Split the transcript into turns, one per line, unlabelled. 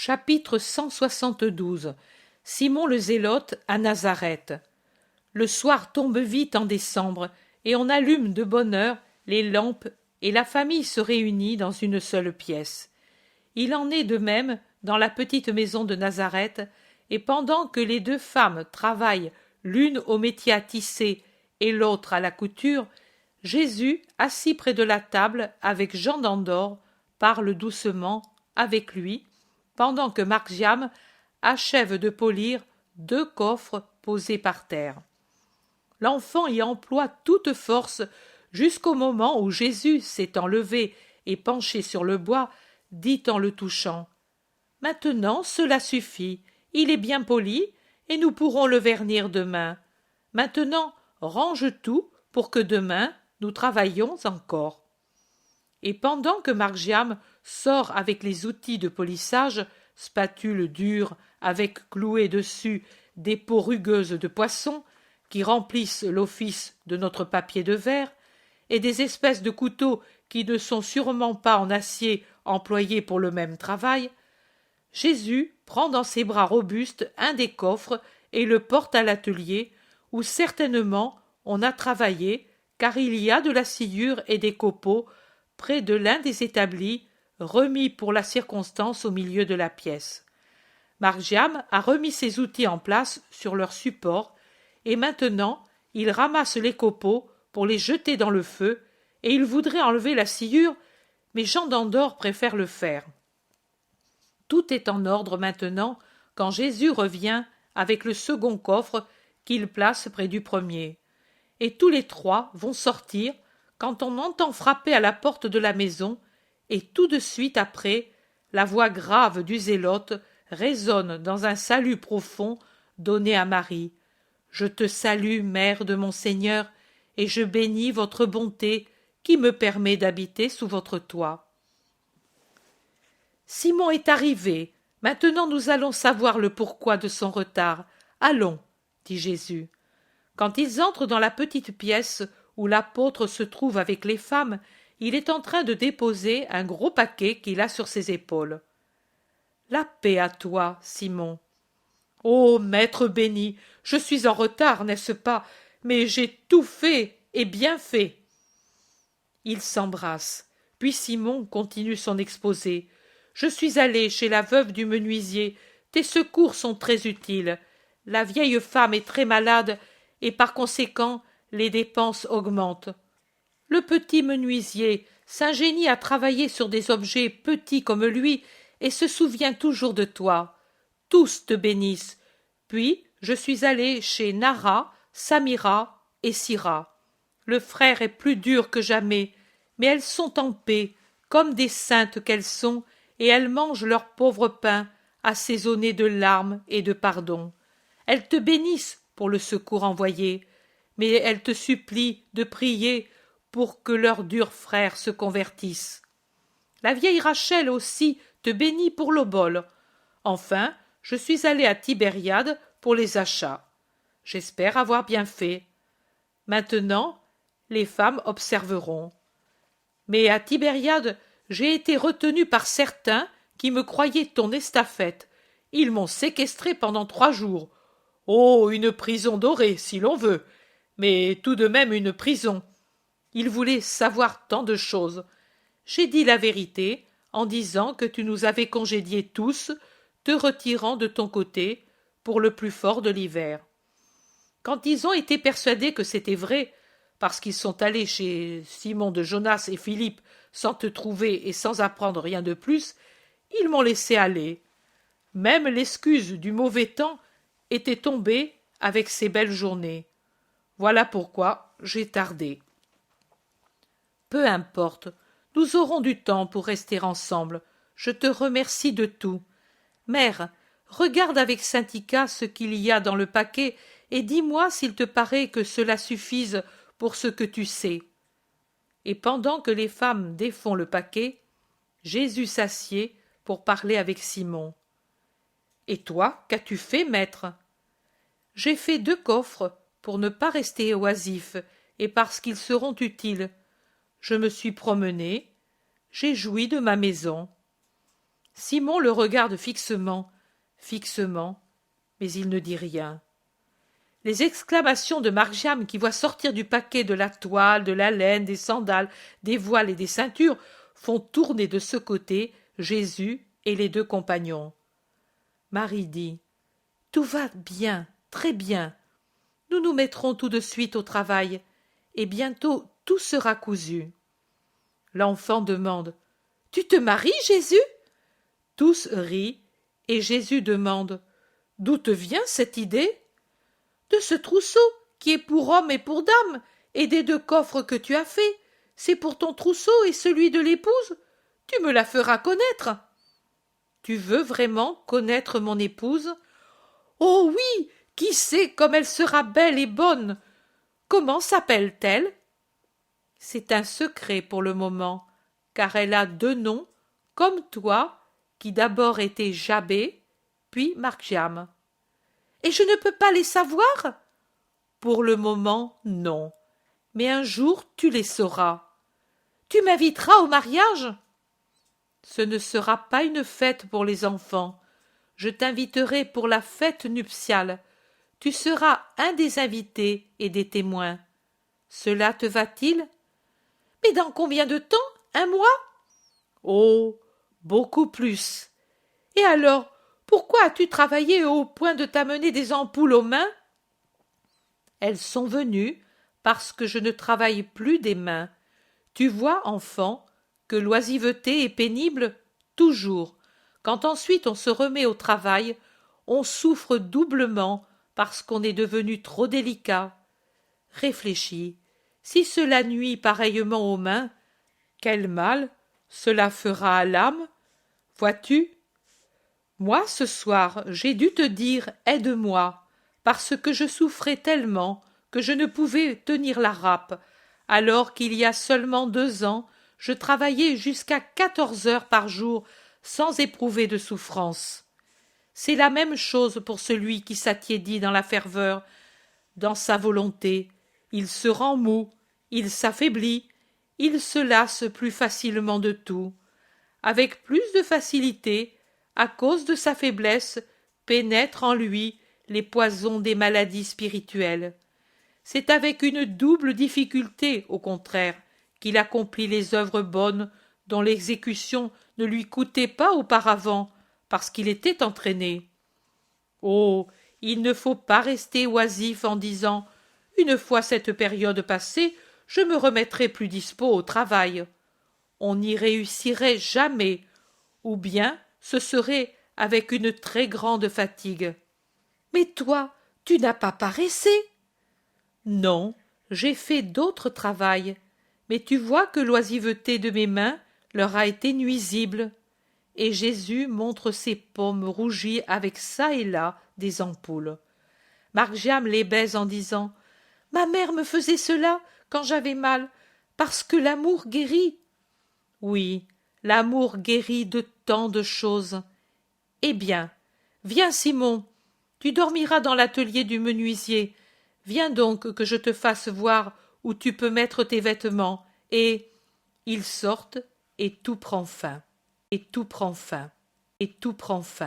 Chapitre 172. Simon le Zélote à Nazareth. Le soir tombe vite en décembre, et on allume de bonne heure les lampes, et la famille se réunit dans une seule pièce. Il en est de même dans la petite maison de Nazareth, et pendant que les deux femmes travaillent l'une au métier à tisser et l'autre à la couture, Jésus, assis près de la table avec Jean d'Andorre, parle doucement avec lui, pendant que Marc-Jam achève de polir 2 coffres posés par terre. L'enfant y emploie toute force jusqu'au moment où Jésus, s'étant levé et penché sur le bois, dit en le touchant : « Maintenant cela suffit, il est bien poli, et nous pourrons le vernir demain. Maintenant range tout pour que demain nous travaillions encore. » Et pendant que Marc-Jam sort avec les outils de polissage, spatule dure avec cloué dessus des peaux rugueuses de poisson qui remplissent l'office de notre papier de verre, et des espèces de couteaux qui ne sont sûrement pas en acier employés pour le même travail, Jésus prend dans ses bras robustes un des coffres et le porte à l'atelier, où certainement on a travaillé, car il y a de la sciure et des copeaux près de l'un des établis, remis pour la circonstance au milieu de la pièce. Marc-Jam a remis ses outils en place sur leur support, et maintenant il ramasse les copeaux pour les jeter dans le feu, et il voudrait enlever la sciure, mais Jean d'Andorre préfère le faire. Tout est en ordre maintenant quand Jésus revient avec le second coffre qu'il place près du premier. Et tous les trois vont sortir quand on entend frapper à la porte de la maison, et tout de suite après, la voix grave du zélote résonne dans un salut profond donné à Marie. « Je te salue, mère de mon Seigneur, et je bénis votre bonté qui me permet d'habiter sous votre toit. » Simon est arrivé. Maintenant nous allons savoir le pourquoi de son retard. Allons, dit Jésus. Quand ils entrent dans la petite pièce où l'apôtre se trouve avec les femmes, il est en train de déposer un gros paquet qu'il a sur ses épaules. « La paix à toi, Simon. »« Oh, maître béni, je suis en retard, n'est-ce pas? Mais j'ai tout fait et bien fait. » Ils s'embrassent. Puis Simon continue son exposé. « Je suis allé chez la veuve du menuisier. Tes secours sont très utiles. La vieille femme est très malade et par conséquent les dépenses augmentent. Le petit menuisier s'ingénie à travailler sur des objets petits comme lui et se souvient toujours de toi. Tous te bénissent. Puis je suis allé chez Nara, Samira et Sira. Le frère est plus dur que jamais, mais elles sont en paix, comme des saintes qu'elles sont, et elles mangent leur pauvre pain, assaisonné de larmes et de pardon. Elles te bénissent pour le secours envoyé, mais elles te supplient de prier pour que leur dur frère se convertisse. La vieille Rachel aussi te bénit pour l'obole. Enfin, je suis allé à Tibériade pour les achats. J'espère avoir bien fait. Maintenant, les femmes observeront. Mais à Tibériade, j'ai été retenu par certains qui me croyaient ton estafette. Ils m'ont séquestré pendant 3 jours. Oh, une prison dorée, si l'on veut, mais tout de même une prison. Ils voulaient savoir tant de choses. J'ai dit la vérité en disant que tu nous avais congédiés tous, te retirant de ton côté pour le plus fort de l'hiver. Quand ils ont été persuadés que c'était vrai, parce qu'ils sont allés chez Simon de Jonas et Philippe sans te trouver et sans apprendre rien de plus, ils m'ont laissé aller. Même l'excuse du mauvais temps était tombée avec ces belles journées. Voilà pourquoi j'ai tardé. Peu importe, nous aurons du temps pour rester ensemble. Je te remercie de tout. Mère, regarde avec Syntycha ce qu'il y a dans le paquet et dis-moi s'il te paraît que cela suffise pour ce que tu sais. Et pendant que les femmes défont le paquet, Jésus s'assied pour parler avec Simon. « Et toi, qu'as-tu fait, maître ?» ?»« J'ai fait 2 coffres pour ne pas rester oisif et parce qu'ils seront utiles. Je me suis promené, j'ai joui de ma maison. » Simon le regarde fixement, mais il ne dit rien. Les exclamations de Marc-Jam, qui voit sortir du paquet de la toile, de la laine, des sandales, des voiles et des ceintures, font tourner de ce côté Jésus et les deux compagnons. Marie dit « Tout va bien, très bien. Nous nous mettrons tout de suite au travail, et bientôt tout sera cousu. » L'enfant demande « Tu te maries, Jésus ?» Tous rient, et Jésus demande « D'où te vient cette idée ?»« De ce trousseau qui est pour homme et pour dame, et des deux coffres que tu as faits. C'est pour ton trousseau et celui de l'épouse. Tu me la feras connaître. »« Tu veux vraiment connaître mon épouse ?»« Oh oui, qui sait comme elle sera belle et bonne. Comment s'appelle-t-elle ?»« C'est un secret pour le moment, car elle a deux noms, comme toi, qui d'abord était Jabé, puis Marc-Jam. »« Et je ne peux pas les savoir ?»« Pour le moment, non. Mais un jour, tu les sauras. »« Tu m'inviteras au mariage ?»« Ce ne sera pas une fête pour les enfants. Je t'inviterai pour la fête nuptiale. Tu seras un des invités et des témoins. Cela te va-t-il ? » ?»« Mais dans combien de temps ? Un mois ? » ?»« Oh, beaucoup plus. Et alors, pourquoi as-tu travaillé au point de t'amener des ampoules aux mains ? » ?»« Elles sont venues parce que je ne travaille plus des mains. Tu vois, enfant, que l'oisiveté est pénible toujours. Quand ensuite on se remet au travail, on souffre doublement parce qu'on est devenu trop délicat. Réfléchis, si cela nuit pareillement aux mains, quel mal cela fera à l'âme ? Vois-tu ? Moi, ce soir, j'ai dû te dire « aide-moi », parce que je souffrais tellement que je ne pouvais tenir la râpe, alors qu'il y a seulement 2 ans, je travaillais jusqu'à 14 heures par jour sans éprouver de souffrance. C'est la même chose pour celui qui s'attiédit dans la ferveur, dans sa volonté. Il se rend mou, il s'affaiblit, il se lasse plus facilement de tout. Avec plus de facilité, à cause de sa faiblesse, pénètrent en lui les poisons des maladies spirituelles. C'est avec une double difficulté, au contraire, qu'il accomplit les œuvres bonnes dont l'exécution ne lui coûtait pas auparavant, parce qu'il était entraîné. Oh, il ne faut pas rester oisif en disant « Une fois cette période passée, je me remettrai plus dispos au travail. » On n'y réussirait jamais, ou bien ce serait avec une très grande fatigue. Mais toi, tu n'as pas paressé ? Non, j'ai fait d'autres travails, mais tu vois que l'oisiveté de mes mains leur a été nuisible. Et Jésus montre ses paumes rougies avec çà et là des ampoules. Marc-Jam les baise en disant « Ma mère me faisait cela quand j'avais mal, parce que l'amour guérit. » Oui, l'amour guérit de tant de choses. Eh bien, viens Simon, tu dormiras dans l'atelier du menuisier. Viens donc que je te fasse voir où tu peux mettre tes vêtements. Et ils sortent et tout prend fin. Et tout prend fin. Et tout prend fin.